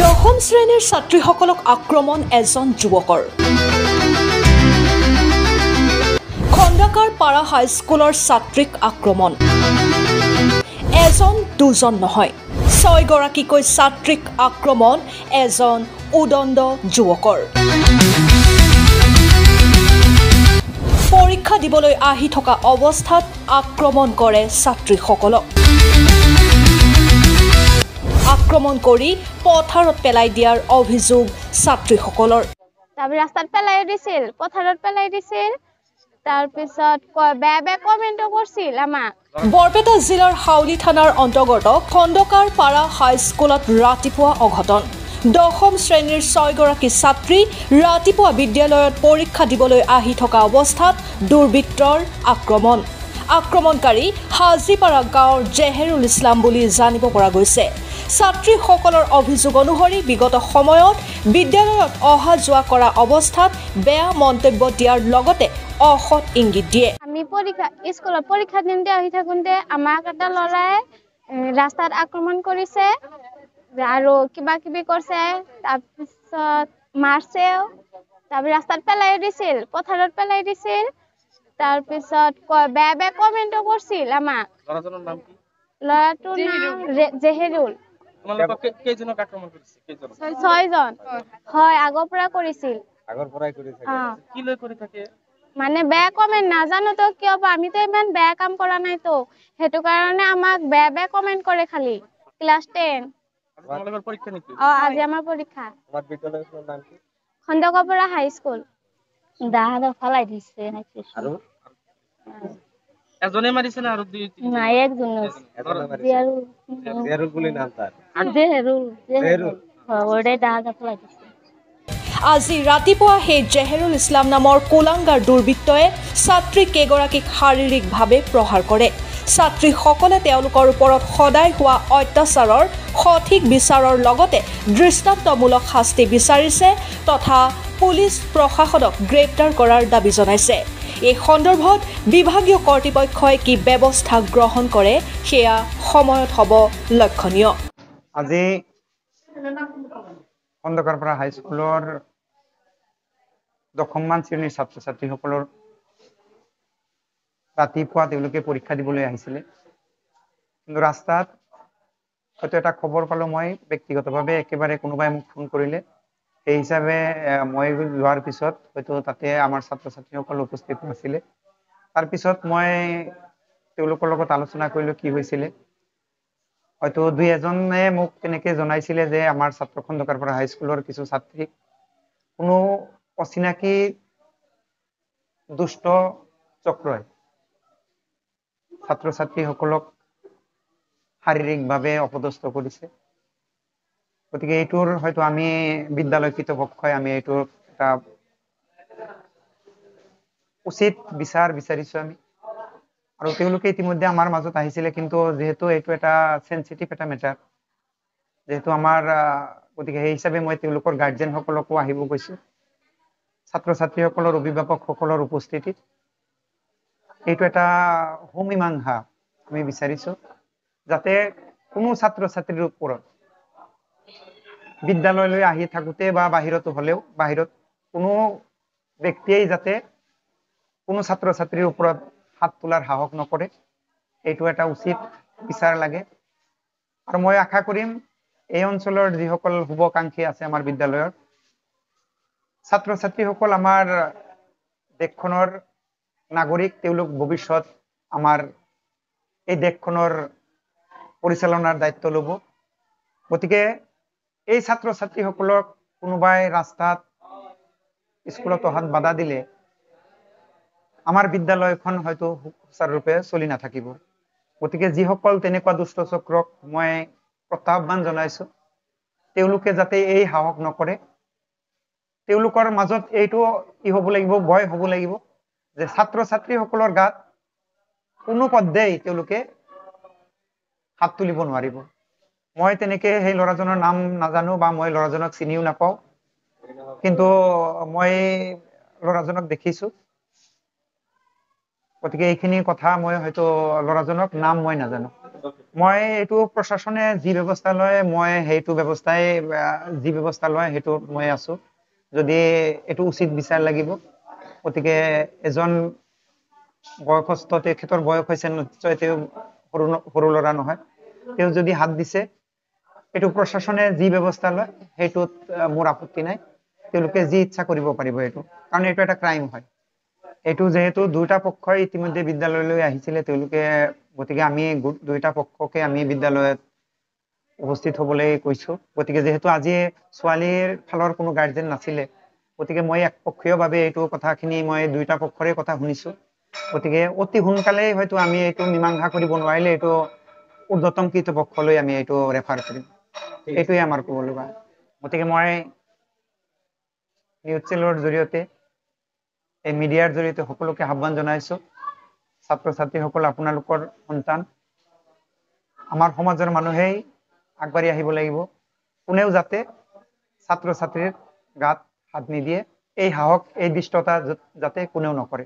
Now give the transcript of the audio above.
দশম শ্ৰেণীৰ ছাত্ৰীসকলক আক্ৰমণ এজন যুৱকৰ। খণ্ডকাৰ পাৰা হাইস্কুলৰ ছাত্ৰীক আক্ৰমণ এজন দুজন নহয় 6 গৰাকীকৈ ছাত্ৰীক আক্ৰমণ এজন উদণ্ড যুৱকৰ। পৰীক্ষা দিবলৈ আহি থকা অৱস্থাত আক্ৰমণ কৰে ছাত্ৰীসকলক। আক্ৰমণ কৰি পথাৰত পেলাই দিয়াৰ অভিযোগ ছাত্ৰীসকলৰ। তাৰপিছত ৰাস্তাত পেলাই দিছিল, পথাৰত পেলাই দিছিল, তাৰপিছত বেয়া কমেণ্টো কৰিছিল আমাক। বৰপেটা জিলাৰ হাউলি থানাৰ অন্তৰ্গত খণ্ডকাৰ পাৰা হাইস্কুলত ৰাতিপুৱা অঘটন। দশম শ্ৰেণীৰ 6 গৰাকী ছাত্ৰী ৰাতিপুৱা বিদ্যালয়ত পৰীক্ষা দিবলৈ আহি থকা অৱস্থাত দুৰ্বৃত্তৰ আক্ৰমণ। আক্ৰমণকাৰী হাজিপাৰা গাঁৱৰ জেহেৰুল ইছলাম বুলি জানিব পৰা গৈছে। ছাত্ৰীসকলৰ অভিযোগ অনুসৰি বিগত সময়ত বিদ্যালয়ত অহা যোৱা কৰা অৱস্থাত বেয়া মন্তব্য দিয়াৰ লগতে অসৎ ইংগিত দিয়ে। আমি স্কুলত পৰীক্ষা দিওঁতে আহি থাকোঁতে আমাক এটা ল'ৰাই ৰাস্তাত আক্ৰমণ কৰিছে আৰু কিবা কিবি কৰিছে, তাৰপিছত মাৰছেও, তাৰপিছত ৰাস্তাত পেলাই দিছিল, পথাৰত পেলাই দিছিল, তাৰপিছত বেয়া কমেণ্টো কৰিছিল আমাক। ল'ৰাজনৰ নাম কি? ল'ৰাটোৰ নাম জেহেৰুল। কেইজনক আক্ৰমণ কৰিছে? 6জন। হয়, আগৰ পৰা কৰিছিল। আগৰ পৰাই কৰি থাকে। কি লৈ কৰি থাকে? মানে বেয়া কমেণ্ট, নাজানো তো কিয় বা, আমিতো ইমান বেয়া কাম কৰা নাইতো, সেইটো কাৰণে আমাক বেয়া কমেণ্ট কৰে খালি। ক্লাছ 10। তোমালোকৰ পৰীক্ষা নেকি? আজি আমাৰ পৰীক্ষা। তোমাৰ বিদ্যালয়ৰ নাম কি? খণ্ডকাৰ পাৰা হাইস্কুল। দাহাদৰ ফালাই দিছে আৰু এজনে মাৰিছে না আৰু দুই তিনি? নাই, একজন জেহেৰুল বুলি নাম তাৰ। জেহেৰুল ওৰে দাহাদৰ ফালাই দিছে। আজি ৰাতিপুৱা সেই জেহেৰুল ইছলাম নামৰ কোলাংগাৰ দুৰ্বৃত্তই ছাত্ৰী কেইগৰাকীক শাৰীৰিকভাৱে প্ৰহাৰ কৰে। ছাত্ৰীসকলে তেওঁলোকৰ ওপৰত সদায় হোৱা অত্যাচাৰৰ সঠিক বিচাৰৰ লগতে দৃষ্টান্তমূলক শাস্তি বিচাৰিছে তথা পুলিচ প্ৰশাসনক গ্ৰেপ্তাৰ কৰাৰ দাবী জনাইছে। এই সন্দৰ্ভত বিভাগীয় কৰ্তৃপক্ষই কি ব্যৱস্থা গ্ৰহণ কৰে সেয়া সময়ত হ'ব লক্ষণীয়। আজি খণ্ডকাৰ পাৰা হাইস্কুলৰ দশমমান শ্ৰেণীৰ ছাত্ৰ ছাত্ৰীসকলৰ ৰাতিপুৱা তেওঁলোকে পৰীক্ষা দিবলৈ আহিছিলে, কিন্তু ৰাস্তাত হয়তো এটা খবৰ পালোঁ মই ব্যক্তিগতভাৱে, একেবাৰে কোনোবাই মোক ফোন কৰিলে, সেই হিচাপে মই যোৱাৰ পিছত হয়তো তাতে আমাৰ ছাত্ৰ ছাত্ৰীসকল উপস্থিত নাছিলে। তাৰপিছত মই তেওঁলোকৰ লগত আলোচনা কৰিলোঁ কি হৈছিলে। হয়তো দুই এজনে মোক তেনেকৈ জনাইছিলে যে আমাৰ খণ্ডকাৰ পাৰা হাইস্কুলৰ কিছু ছাত্ৰীক কোনো অচিনাকি দুষ্ট চক্ৰই ছাত্ৰ ছাত্ৰীসকলক শাৰীৰিকভাৱে অপদস্থ কৰিছে। গতিকে এইটোৰ হয়তো আমি বিদ্যালয় কৰ্তৃপক্ষই আমি এইটোৰ এটা উচিত বিচাৰ বিচাৰিছোঁ আমি, আৰু তেওঁলোকে ইতিমধ্যে আমাৰ মাজত আহিছিলে, কিন্তু যিহেতু এইটো এটা চেঞ্চিটিভ এটা মেটাৰ, যিহেতু আমাৰ গতিকে সেই হিচাপে মই তেওঁলোকৰ গাৰ্জেনসকলকো আহিব কৈছোঁ। ছাত্ৰ ছাত্ৰীসকলৰ অভিভাৱকসকলৰ উপস্থিতিত এইটো এটা সমীমাংসা আমি বিচাৰিছোঁ, যাতে কোনো ছাত্ৰ ছাত্ৰীৰ ওপৰত বিদ্যালয়লৈ আহি থাকোঁতে বা বাহিৰতো হ'লেও বাহিৰত কোনো ব্যক্তিয়েই যাতে কোনো ছাত্ৰ ছাত্ৰীৰ ওপৰত হাত তোলাৰ সাহস নকৰে, এইটো এটা উচিত বিচাৰ লাগে। আৰু মই আশা কৰিম এই অঞ্চলৰ যিসকল শুভাকাংক্ষী আছে আমাৰ বিদ্যালয়ৰ ছাত্ৰ ছাত্ৰীসকল আমাৰ দেশখনৰ নাগৰিক, তেওঁলোক ভৱিষ্যত আমাৰ এই দেশখনৰ পৰিচালনাৰ দায়িত্ব ল'ব। গতিকে এই ছাত্ৰ ছাত্ৰীসকলক কোনোবাই ৰাস্তাত স্কুলত অহাত বাধা দিলে আমাৰ বিদ্যালয়খন হয়তো সুচাৰুৰূপে চলি নাথাকিব। গতিকে যিসকল তেনেকুৱা দুষ্ট চক্ৰক মই প্ৰত্যাহ্বান জনাইছোঁ, তেওঁলোকে যাতে এই সাহস নকৰে, তেওঁলোকৰ মাজত এইটো কি হ'ব লাগিব, ভয় হ'ব লাগিব যে ছাত্ৰ ছাত্ৰীসকলৰ গাত কোনো পধ্যেই তেওঁলোকে হাত তুলিব নোৱাৰিব। মই তেনেকৈ সেই ল'ৰাজনৰ নাম নাজানো বা মই ল'ৰাজনক চিনিও নাপাওঁ, কিন্তু মই ল'ৰাজনক দেখিছোঁ। গতিকে এইখিনি কথা মই হয়তো ল'ৰাজনক নাম মই নাজানো। মই এইটো প্ৰশাসনে যি ব্যৱস্থা লয় মই সেইটো ব্যৱস্থাই যি ব্যৱস্থা লয় সেইটো মই আছো যদি এইটো উচিত বিচাৰ লাগিব গতিকে এজন বয়সস্থ তেখেতৰ বয়স হৈছে নিশ্চয় তেওঁ সৰু ল'ৰা নহয় তেওঁ যদি হাত দিছে এইটো প্ৰশাসনে যি ব্যৱস্থা লয় সেইটোত মোৰ আপত্তি নাই তেওঁলোকে যি ইচ্ছা কৰিব পাৰিব এইটো কাৰণ এইটো এটা ক্ৰাইম হয় এইটো যেহেতু দুটা পক্ষই ইতিমধ্যে বিদ্যালয়লৈ আহিছিলে তেওঁলোকে গতিকে আমি দুইটা পক্ষকে আমি বিদ্যালয়ত উপস্থিত হ'বলৈ কৈছো গতিকে যেহেতু আজি ছোৱালীৰ ফালৰ কোনো গাৰ্জেন নাছিলে গতিকে মই একপক্ষীয়ভাৱে এইটো কথাখিনি মই দুইটা পক্ষৰে কথা শুনিছো গতিকে অতি সোনকালেই হয়তো আমি এইটো মীমাংসা কৰিব নোৱাৰিলে এইটো ঊৰ্ধ্বতম কৰ্তৃপক্ষলৈ আমি এইটো ৰেফাৰ কৰিম এইটোৱে আমাৰ ক'ব লগা গতিকে মই নিউজ চেনেলৰ জৰিয়তে এই মিডিয়াৰ জৰিয়তে সকলোকে আহ্বান জনাইছো ছাত্ৰ ছাত্ৰীসকল আপোনালোকৰ সন্তান আমাৰ সমাজৰ মানুহেই আগবাঢ়ি আহিব লাগিব কোনেও যাতে ছাত্ৰ ছাত্ৰীৰ গাত হাত নিদিয়ে এই সাহস এই দৃষ্টতা যাতে কোনেও নকৰে